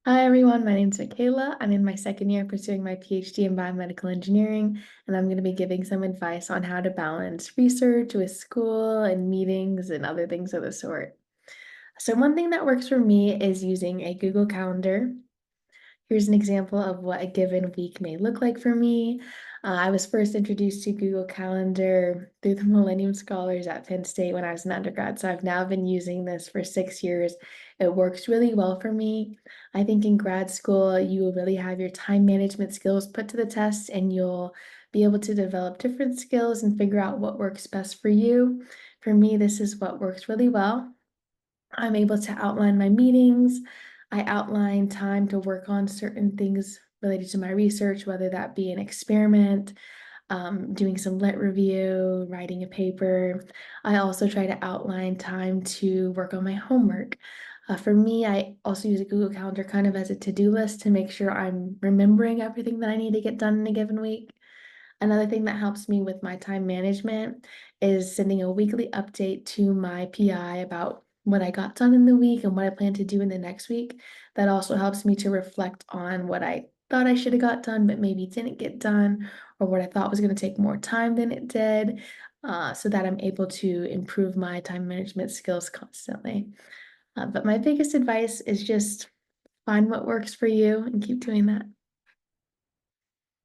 Hi everyone, my name is Mikayla. I'm in my second year pursuing my PhD in biomedical engineering, and I'm going to be giving some advice on how to balance research with school and meetings and other things of the sort. So one thing that works for me is using a Google Calendar. Here's an example of what a given week may look like for me. I was first introduced to Google Calendar through the Millennium Scholars at Penn State when I was an undergrad. So I've now been using this for 6 years. It works really well for me. I think in grad school, you will really have your time management skills put to the test, and you'll be able to develop different skills and figure out what works best for you. For me, this is what works really well. I'm able to outline my meetings. I outline time to work on certain things related to my research, whether that be an experiment, doing some lit review, writing a paper. I also try to outline time to work on my homework. For me, I also use a Google Calendar kind of as a to-do list to make sure I'm remembering everything that I need to get done in a given week. Another thing that helps me with my time management is sending a weekly update to my PI about what I got done in the week and what I plan to do in the next week. That also helps me to reflect on what I thought I should have got done, but maybe didn't get done, or what I thought was going to take more time than it did, so that I'm able to improve my time management skills constantly. But my biggest advice is just find what works for you and keep doing that.